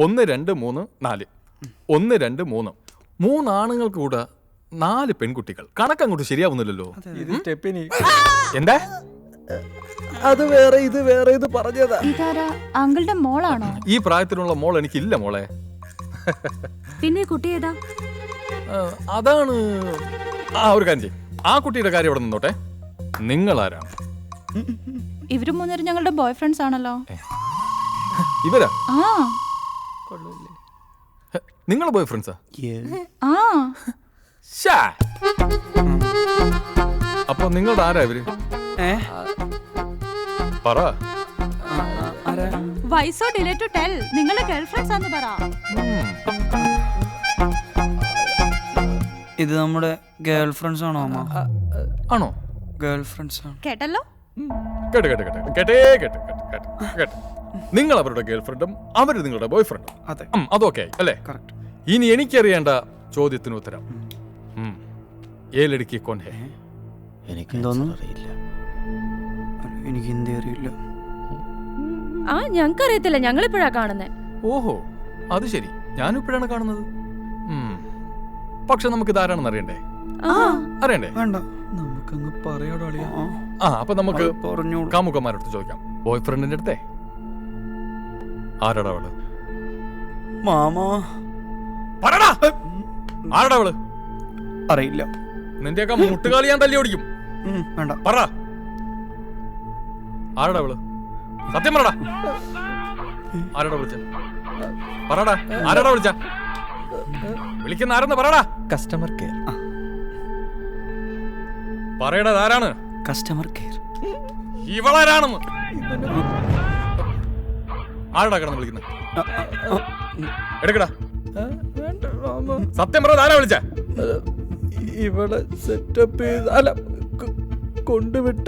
1 2 3 4 1 2 3 3 ആണുങ്ങൾക്ക് കൂടെ 4 പെൺകുട്ടികൾ. കണക്കങ്ങോട്ട് ശരിയാവുന്നില്ലല്ലോ. എന്താ അത് വേറെ ഇത് വേറെ ഇത് പറഞ്ഞതാ. ഇതാരാ അങ്കിളുടെ മോളാണോ? ഈ പ്രായത്തിലുള്ള മോൾ എനിക്കില്ല മോളെ. പിന്നെ കുട്ടി ഏതാ? അതാണ് ഒരു കാര്യം ചെയ്യും. ആ കുട്ടിയുടെ കാര്യം ഇവിടെ നിന്നോട്ടെ. നിങ്ങൾ ആരാണ്? ഇവര് മൂന്നേരും ഞങ്ങളുടെ ബോയ് ഫ്രണ്ട്സ് ആണല്ലോ. ഇവരാ? ആ നിങ്ങളെ ബോയ് ഫ്രണ്ട്സാ? ആ അപ്പൊ നിങ്ങളുടെ ആരാ ഇവര്? പറ. വൈസോ ഡിലേ ടു ടെൽ. നിങ്ങളുടെ ഗേൾഫ്രണ്ട്സ് ആണെന്ന് പറ. ഇത് നമ്മുടെ ഗേൾ ഫ്രണ്ട്സ് ആണോ അമ്മ? ആണോ? ഗേൾ ഫ്രണ്ട്സ് ആണ്. കേട്ടല്ലോ. കേട്ടെ. നിങ്ങൾ അവരുടെ ഗേൾഫ്രണ്ടും അവര് നിങ്ങളുടെ ബോയ് ഫ്രണ്ടും. അതെ, അതൊക്കെ അല്ലേ? ഇനി എനിക്കറിയേണ്ട ചോദ്യത്തിന് ഉത്തരം. ഏ ലड़की कौन है? എനിക്ക് ഹിന്ദി അറിയില്ല. ഞങ്ങൾക്ക് അറിയത്തില്ല. ഞങ്ങൾ ഇപ്പോഴാ കാണുന്നേ. ഓഹോ, അത് ശരി. ഞാനും ഇപ്പോഴാണ് കാണുന്നത്. പക്ഷെ നമുക്ക് ഇതാരാണെന്ന് അറിയണ്ടേ? അറിയണ്ടേ? വേണ്ട, നമുക്കങ്ങ് പറയാടോ അളിയാ. അപ്പൊ നമുക്ക് പറഞ്ഞോളൂ. കാമുകന്മാരടുത്ത് ചോദിക്കാം. ബോയ് ഫ്രണ്ടിന്റെ അടുത്തേ ആരാടാ അവള്? മാമാ. പറടാ, ആരാടാ അവള്? അറിയില്ല. നിന്റെയൊക്കെ മുട്ടുകാലി ഞാൻ തല്ലി ഓടിക്കും. വേണ്ട, പറ. ആരാടാ അവള്? സത്യം പറടാ. ആരാടാ വിളിച്ച? പറടാ, ആരാടാ വിളിച്ച? വിളിക്കുന്ന ആരെന്ന് പറടാ. Customer care. പറയടാ, ആരാണ്? Customer care. ഇവളാരാണെന്ന്. ആരടാ കിടന്ന് വിളിക്കുന്നത്? എടുക്കടാ, സത്യം പറ. ആരാ വിളിച്ച? ഇവിടെ സെറ്റപ്പ് ചെയ്ത് അല്ല കൊണ്ടുവിട്ട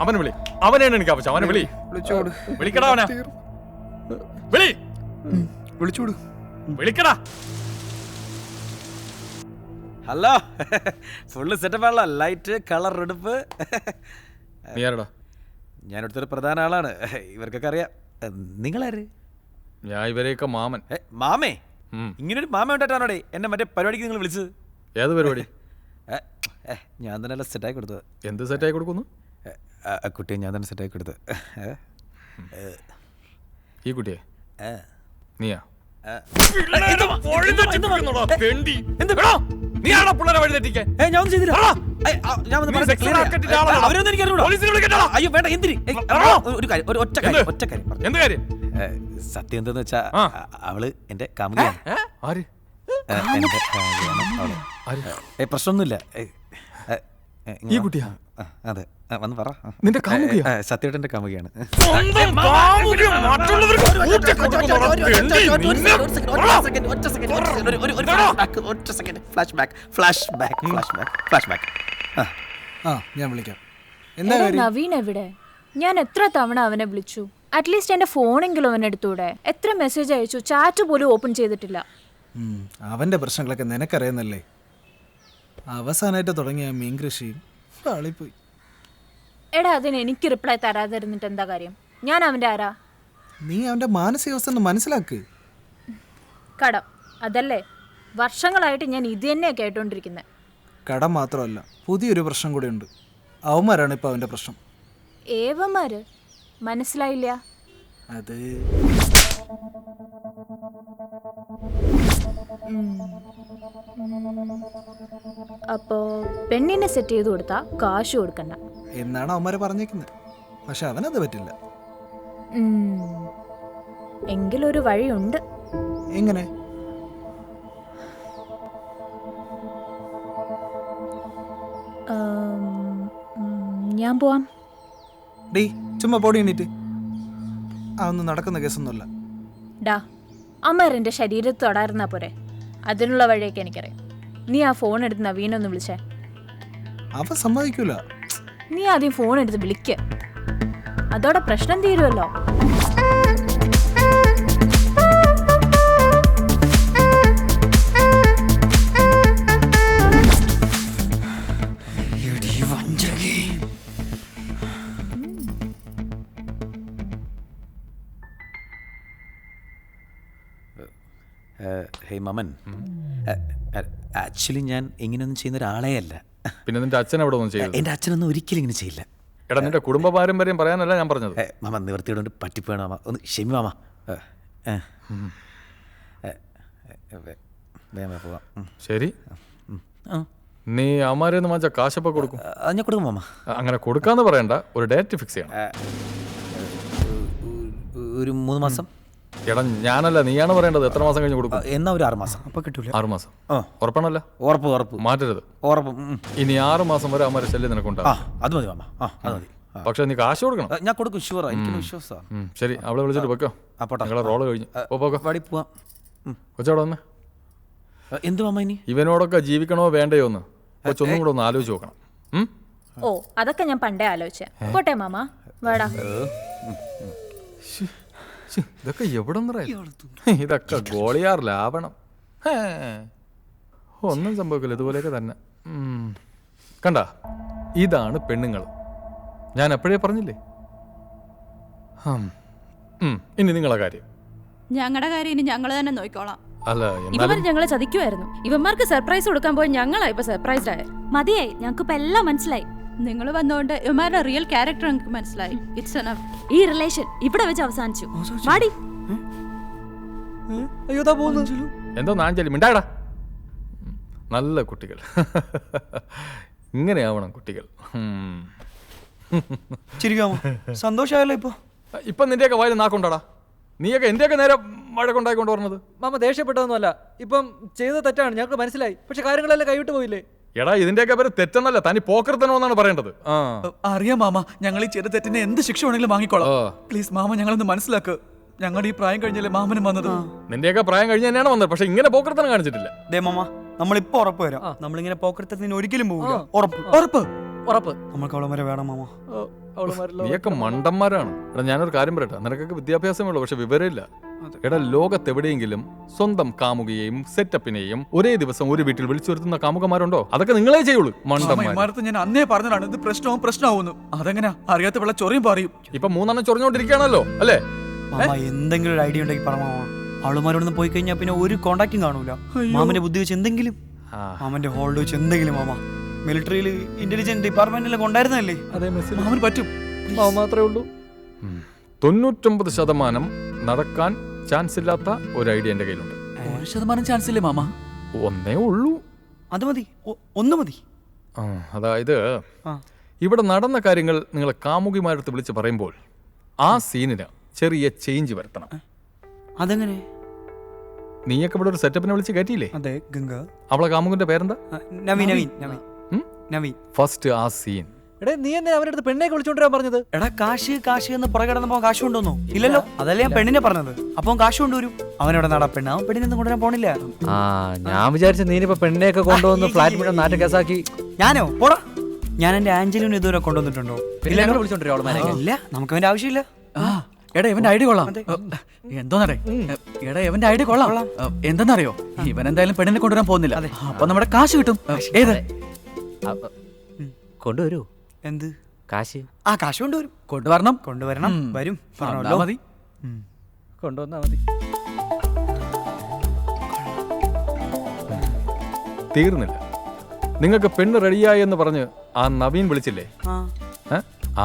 അവനെ വിളി. അവനെയാണ് എനിക്ക് ആവശ്യം. അവനെ വിളി. വിളിച്ചോട്. വിളിക്കടാ അവനെ. വിളി. വിളിച്ചോട്. വിളിക്കടാ. ഹലോ, ഫുള്ള് സെറ്റപ്പ് ആണല്ലോ. ലൈറ്റ്, കളർ, എടുപ്പ്. നീ ആരടാ? ഞാനിവിടുത്തെ ഒരു പ്രധാന ആളാണ്. ഇവർക്കൊക്കെ അറിയാം. നിങ്ങളാര്? ഞാൻ ഇവരെയൊക്കെ മാമൻ. മാമേ? ഇങ്ങനൊരു മാമ ഉണ്ടായിട്ടാണോടെ എന്നെ മറ്റേ പരിപാടിക്ക് നിങ്ങൾ വിളിച്ചത്? ഏത് പരിപാടി? ഞാൻ തന്നെ അല്ല സെറ്റാക്കി കൊടുത്തത്. എന്ത് സെറ്റായി കൊടുക്കുന്നു? കുട്ടിയെ ഞാൻ തന്നെ സെറ്റാക്കി കൊടുത്തത്. ഈ കുട്ടിയെ നീയാ? സത്യം എന്താന്ന് വെച്ചാ അവള് എന്റെ കാമുകയാണ്. പ്രശ്നമൊന്നുമില്ല. ഈ കുട്ടിയാ? അതെ, വന്ന് പറ. നിന്റെ കാമുകയാ? സത്യമായിട്ട് എന്റെ കാമുകയാണ്. ഞാൻ വിളിക്കാം. നവീൻ എവിടെ? ഞാൻ എത്ര തവണ അവനെ വിളിച്ചു. അറ്റ്ലീസ്റ്റ് എന്റെ ഫോണെങ്കിലും അവൻ എടുത്തൂടെ? എത്ര മെസ്സേജ് അയച്ചു, ചാറ്റ് പോലും ഓപ്പൺ ചെയ്തിട്ടില്ല. അവന്റെ പ്രശ്നങ്ങളൊക്കെ നിനക്കറിയുന്നല്ലേ. അവസാനമായിട്ട് തുടങ്ങിയ മീൻ കൃഷിയും പാളിപ്പോയി. എടാ, അതിന് എനിക്ക് റിപ്ലൈ തരാതിരുന്നിട്ട് എന്താ കാര്യം? ഞാൻ അവന്റെ ആരാ? നീ അവന്റെ മാനസികാവസ്ഥ ഒന്ന് മനസ്സിലാക്ക്. കടം അതല്ലേ? വർഷങ്ങളായിട്ട് ഞാൻ ഇത് തന്നെയാ കേട്ടോണ്ടിരിക്കുന്നത്. കടം മാത്രമല്ല, പുതിയൊരു പ്രശ്നം കൂടെ ഉണ്ട്. അവന്മാരാണ് ഇപ്പൊ അവന്റെ പ്രശ്നം. ഏവന്മാര്? മനസ്സിലായില്ല. അത് അപ്പോ പെണ്ണിനെ സെറ്റ് ചെയ്ത് കൊടുത്താ കാശ് കൊടുക്കണ്ട എന്നാണ് അവന്മാരെ പറഞ്ഞേക്കുന്നത്. പക്ഷെ അവനത് പറ്റില്ല. എങ്കിലൊരു വഴിയുണ്ട്. എങ്ങനെ? ഞാൻ പോവാം. ഡീ ചുമ്മാ പൊടി എണ്ണീറ്റ്. അതൊന്നും നടക്കുന്ന കേസൊന്നുമല്ല. ഡാ, അമ്മ എന്റെ ശരീരത്ത് തൊടായിരുന്നാ പോരെ? അതിനുള്ള വഴിയൊക്കെ എനിക്കറിയാം. നീ ആ ഫോൺ എടുത്ത് നവീനൊന്ന് വിളിച്ചേ. അവ സമ്മതിക്കൂല. നീ ആദ്യം ഫോൺ എടുത്ത് വിളിക്ക. അതോടെ പ്രശ്നം തീരുമല്ലോ. ഹേയ് മമൻ, ആക്ച്വലി ഞാൻ ഇങ്ങനെയൊന്നും ചെയ്യുന്ന ഒരാളേ അല്ല. പിന്നെ നിന്റെ അച്ഛൻ എവിടെ ഒന്നും ചെയ്തു? എൻ്റെ അച്ഛനൊന്നും ഒരിക്കലും ഇങ്ങനെ ചെയ്യില്ല. എടാ നിന്റെ കുടുംബ പാരമ്പര്യം പറയാനല്ല ഞാൻ പറഞ്ഞത്. മാമ നിവർത്തിയോണ്ട് പറ്റിപ്പോയാണ് മാമ, ഒന്ന് ക്ഷമി മാമ. വേഗം പോവാം. ശരി, നീ അമ്മാരെന്ന് വാങ്ങിച്ച കാശപ്പ കൊടുക്കും? ഞാൻ കൊടുക്കും മാമ. അങ്ങനെ കൊടുക്കാന്ന് പറയണ്ട, ഒരു ഡേറ്റ് ഫിക്സ് ചെയ്യണം. ഒരു 3 മാസം. എടാ ഞാനല്ല, നീയാണ് പറയേണ്ടത്. എത്ര മാസം കഴിഞ്ഞ് കൊടുക്കും? എന്നാ ഒരു 6 മാസം. അപ്പൊ കിട്ടൂല. 6 മാസം ഉറപ്പാണല്ലോ? ഉറപ്പ് മാറ്റരുത്. ഉറപ്പ്. ഇനി 6 മാസം വരെ അമ്മാരെ ശല്യം നിനക്കുണ്ടാവും. അത് മതി മാമ, അത് മതി. പക്ഷെ നീ കാശ് കൊടുക്കണം. ഞാൻ കൊടുക്കും, ഷുവറാ, എനിക്ക് വിശ്വാസമാണ്. ശരി, അവളെ വിളിച്ചിട്ട് വെക്കോ. ഞങ്ങളെ റോള് കഴിഞ്ഞു. വടി പോവാം. കൊച്ചവിടെ വന്നേ. എന്ത് മാമ ഇനി? ഇവനോടൊക്കെ ജീവിക്കണോ വേണ്ടയോ എന്ന് കൊച്ചൊന്നും കൂടെ ഒന്ന് ആലോചിച്ച് നോക്കണം. ഓ അതൊക്കെ ഞാൻ പണ്ടേ ആലോചിച്ചേ. പോട്ടെ മാമ, വേടാ. ഇതൊക്കെ എവിടെ ഇതൊക്കെ ഗോളിയാർ ലാവണം. ഒന്നും സംഭവിക്കില്ല, ഇതുപോലെയൊക്കെ തന്നെ. കണ്ട, ഇതാണ് പെണ്ണുങ്ങൾ. ഞാൻ എപ്പോഴേ പറഞ്ഞില്ലേ. ഇനി നിങ്ങളെ കാര്യം. ഞങ്ങളുടെ കാര്യം ഇനി ഞങ്ങൾ തന്നെ നോക്കിക്കോളാം. അല്ല, ഇവർ ഞങ്ങളെ ചതിക്കുമായിരുന്നു. ഇവന്മാർക്ക് സർപ്രൈസ് കൊടുക്കാൻ പോയി ഞങ്ങളാ ഇപ്പൊ സർപ്രൈസ്ഡ് ആയ. മതിയായി, ഞങ്ങൾക്ക് ഇപ്പൊ എല്ലാം മനസ്സിലായി. നിങ്ങൾ വന്നുകൊണ്ട് ഇവന്മാരുടെ റിയൽ ക്യാരക്ടർ ഞങ്ങൾക്ക് മനസ്സിലായി. It's enough. ഈ റിലേഷൻ ഇവിടെ വെച്ച് അവസാനിച്ചു. വാടി. എന്തോ നാഞ്ചലി മിണ്ടാടാ. നല്ല കുട്ടികൾ. ഇങ്ങനെയാവണം കുട്ടികൾ. ചിരിക്കാമോ? സന്തോഷമായല്ലോ ഇപ്പൊ. ഇപ്പൊ നിന്റെയൊക്കെ വായിൽ നാക്കൊണ്ടാടാ. നീയൊക്കെ എന്റെയൊക്കെ നേരെ വഴക്കുണ്ടായിക്കൊണ്ട് പറഞ്ഞത്. മാമ ദേഷ്യപ്പെട്ടതൊന്നുമല്ല, ഇപ്പം ചെയ്തത് തെറ്റാണ്, ഞങ്ങൾക്ക് മനസ്സിലായി. പക്ഷെ കാര്യങ്ങളെല്ലാം കൈവിട്ട് പോയില്ലേ? എടാ ഇതിന്റെയൊക്കെ പേര് തെറ്റെന്നല്ല, തനി പോക്കർത്തനോന്നാണ് പറയേണ്ടത്. അറിയാം മാമ, ഞങ്ങൾ ഈ ചെറു തെറ്റിന് എന്ത് ശിക്ഷ വേണമെങ്കിലും വാങ്ങിക്കോളാം. പ്ലീസ് മാമ, ഞങ്ങളൊന്ന് മനസ്സിലാക്ക്. ഞങ്ങളുടെ ഈ പ്രായം കഴിഞ്ഞല്ലേ മാമനും വന്നത്. നിന്റെയൊക്കെ പ്രായം കഴിഞ്ഞ് തന്നെയാണ് വന്നത്. പക്ഷെ ഇങ്ങനെ പോക്കർത്തനം കാണിച്ചിട്ടില്ല. ദേ മാമ, നമ്മളിപ്പോ ഉറപ്പ് വരാം, നമ്മളിങ്ങനെ പോക്കർത്തത്തിന് ഒരിക്കലും പോകില്ല. ഉറപ്പ് ഉറപ്പ് ഉറപ്പ്. നമ്മൾക്ക് അവളെ വരെ വേണം മാമ. നീയൊക്കെ മണ്ടന്മാരാണ്. എടാ ഞാനൊരു കാര്യം പറയട്ടെ, നിനക്കൊക്കെ വിദ്യാഭ്യാസമേ ഉള്ളൂ, പക്ഷെ വിവരമില്ല. എടാ ലോകത്തെവിടെയെങ്കിലും സ്വന്തം കാമുകയെയും സെറ്റപ്പിനെയും ഒരേ ദിവസം ഒരു വീട്ടിൽ വിളിച്ചു വരുത്തുന്ന കാമുകമാരുണ്ടോ? അതൊക്കെ നിങ്ങളെ ചെയ്യുള്ളൂ, മണ്ടന്മാർ. ഞാൻ അന്നേ പറഞ്ഞതാണ് ഇത് പ്രശ്നമാവുന്നു. അതെങ്ങനെ അറിയാത്ത വെള്ള ചൊറിയും പറയും. ഇപ്പൊ 3 എണ്ണം ചൊറിഞ്ഞോണ്ടിരിക്കുകയാണല്ലോ അല്ലേ? എന്തെങ്കിലും ഒരു ഐഡിയ ഉണ്ടെങ്കിൽ പറ മാമ. അവളുമാരോടൊന്ന് പോയി കഴിഞ്ഞാൽ പിന്നെ ഒരു കോണ്ടാക്റ്റും കാണൂല. മാമന്റെ ബുദ്ധി വെച്ച് എന്തെങ്കിലും, മാമന്റെ ഹോൾഡ് വെച്ച് എന്തെങ്കിലും. മാമ മിലിറ്ററിയിൽ ഇന്റലിജൻസ് ഡിപ്പാർട്ട്മെന്റിലൊക്കെ ഉണ്ടായിരുന്നല്ലേ? മാമന് പറ്റും. മാത്രമേ ഉള്ളൂ. 99% നടക്കാൻ ചാൻസ് ഇല്ലാത്ത ഒരു ഐഡിയ എന്റെ കയ്യിലുണ്ട്. 1% ചാൻസ് ഇല്ലേ മാമ? ഒന്നേ ഉള്ളൂ. അത് മതി, ഒന്ന് മതി. അതായത് ഇവിടെ നടന്ന കാര്യങ്ങൾ നിങ്ങളെ കാമുകിമാരടുത്ത് വിളിച്ച് പറയുമ്പോൾ ആ സീനിന് ചെറിയ ചേഞ്ച് വരുത്തണം. അതെങ്ങനെ? നീയൊക്കെ ഇവിടെ ഒരു സെറ്റപ്പിനെ വിളിച്ച് കയറ്റിയില്ലേ? അതെ, ഗംഗ. അവളെ കാമുകിന്റെ പേരെന്താ? നവീൻ. ഫസ്റ്റ് ആ സീൻ. എടേ നീ എന്നെ അവരുടെ അടുത്ത് പെണ്ണെ വിളിച്ചോണ്ടിരാൻ പറഞ്ഞത്? എടാ കാശ് എന്ന് പുറകെ കിടന്നപ്പോ കാശ് കൊണ്ടുവന്നു ഇല്ലല്ലോ? അതല്ലേ ഞാൻ പെണ്ണിനെ പറഞ്ഞത്. അപ്പൊ കാശ് കൊണ്ടുവരും. അവനോട് നാടാ പെണ്ണ്, അവൻ പെണ്ണിനൊന്നും കൊണ്ടുവരാൻ പോണില്ല. ഞാൻ വിചാരിച്ച നീനിപ്പോ പെണ്ണെയൊക്കെ കൊണ്ടുവന്ന് ഫ്ലാറ്റ് മുഴുവൻ നാട്ട കേസാക്കി. ഞാനോ? പോടാ. ഞാൻ എന്റെ ആഞ്ചലിനെ ഇതുവരെ കൊണ്ടുവന്നിട്ടുണ്ടോ? വിളിച്ചോണ്ടിരില്ല, നമുക്ക് അവന്റെ ആവശ്യമില്ല. എടാ ഇവന്റെ ഐഡിയ കൊള്ളാം. എന്തോന്നറിയോ? എടാ ഇവന്റെ ഐഡിയ കൊള്ളാം. എന്തെന്നറിയോ? ഇവൻ എന്തായാലും പെണ്ണിനെ കൊണ്ടുവരാൻ പോകുന്നില്ല. അപ്പൊ നമ്മുടെ കാശ് കിട്ടും. ഏത് കൊണ്ടുവരൂ? എന്ത് കാശ്? കാശ് കൊണ്ടുവരണം. വരും. മതി, കൊണ്ടുവന്നാ മതി. തീർന്നില്ല. നിങ്ങൾക്ക് പെണ്ണ് റെഡിയായി എന്ന് പറഞ്ഞ് ആ നവീൻ വിളിച്ചില്ലേ?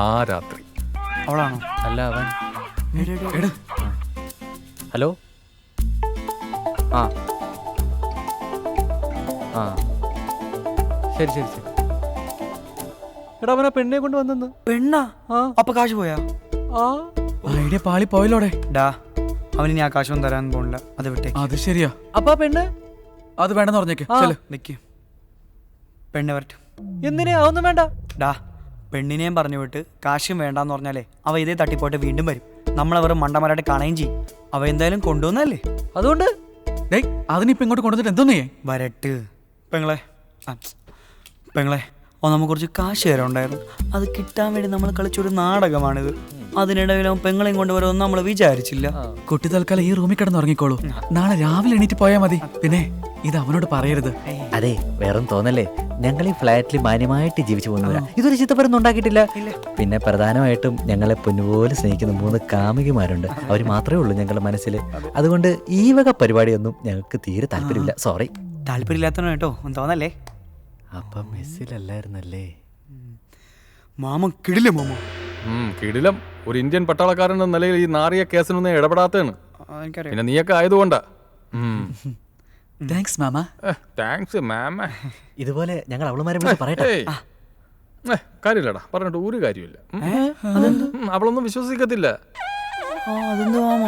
ആ രാത്രി അവളാണോ? അല്ല അവൻ. ഹലോ. ശരി ശരി ശരി. എടാ അവനാ പെണ്ണെ കൊണ്ട് വന്നെന്ന്. പെണ്ണാ? അപ്പൊ കാശ് പോയാ? ഐഡിയ പാളി പോയല്ലോടെ. ഡാ അവന് ഞാൻ കാശൊന്നും തരാൻ പോണില്ല. അത് വിട്ടേ. അത് ശരിയാ. അപ്പൊ പെണ്ണ് അത് വേണ്ടെന്ന് പറഞ്ഞേക്ക്. നിക്ക്, പെണ്ണ് വരട്ടെ. എന്തിനാ? അതൊന്നും വേണ്ട. ഡാ പെണ്ണിനെയും പറഞ്ഞു വിട്ട് കാശും വേണ്ടാന്ന് പറഞ്ഞാലേ അവ ഇതേ തട്ടിപ്പോയിട്ട് വീണ്ടും വരും. നമ്മളവർ മണ്ടന്മാരായിട്ട് കാണുകയും ചെയ്യും. അവ എന്തായാലും കൊണ്ടുവന്നല്ലേ. അതുകൊണ്ട് അതിനിപ്പോ ഇങ്ങോട്ട് കൊണ്ടുവന്നിട്ട് എന്തോന്നേ? വരട്ട് പെങ്ങളെ നമുക്ക് കുറച്ച് കാശ് തരാൻ ഉണ്ടായിരുന്നു. അത് കിട്ടാൻ വേണ്ടി നമ്മൾ കളിച്ചൊരു നാടകമാണിത്. അതിനിടയിൽ അവൻ പെങ്ങളെയും കൊണ്ടുവരുമെന്ന് നമ്മൾ വിചാരിച്ചില്ല. കുട്ടി തൽക്കാലം ഈ റൂമിൽ കിടന്ന് ഉറങ്ങിക്കോളൂ. നാളെ രാവിലെ എണീറ്റ് പോയാൽ മതി. പിന്നെ ഇത് അവനോട് പറയരുത്. അതെ വേറൊന്നും തോന്നല്ലേ, ഞങ്ങൾ ഈ ഫ്ലാറ്റിൽ മാന്യമായിട്ട് ജീവിച്ചു പോകുന്നവരാ. ഇതൊരു ചിത്തപ്പരൊന്നും ഉണ്ടാക്കിയിട്ടില്ല. പിന്നെ പ്രധാനമായിട്ടും ഞങ്ങളെ പൊന്നുപോലെ സ്നേഹിക്കുന്ന 3 കാമുകിമാരുണ്ട്. അവർ മാത്രമേ ഉള്ളൂ ഞങ്ങളുടെ മനസ്സിൽ. അതുകൊണ്ട് ഈ വക പരിപാടിയൊന്നും ഞങ്ങൾക്ക് തീരെ താല്പര്യമില്ല. സോറി. താല്പര്യമില്ലാത്തവനോ കേട്ടോ, ഒന്നും തോന്നല്ലേ. അപ്പം മെസ്സിലല്ലായിരുന്നല്ലേ? Mama കിടില്ലേ mama. കിടിലം. ഒരു ഇന്ത്യൻ പട്ടാളക്കാരൻ എന്ന നിലയിൽ ഈ നാറിയ കേസിനൊന്നും ഇടപെടാത്തതാണ്. എനിക്കറിയാം. പിന്നെ നീയൊക്കെ ആയതുകൊണ്ടാ. താങ്ക്സ് മാമ. താങ്ക്സ് മാമ. ഇതുപോലെ ഞങ്ങൾ അവളുമാരെ വിളിച്ച് പറയട്ടെ. കാര്യമില്ലടാ, പറഞ്ഞിട്ട് ഒരു കാര്യമില്ല. അവളൊന്നും വിശ്വസിക്കത്തില്ല. അതെന്ത് മാമ?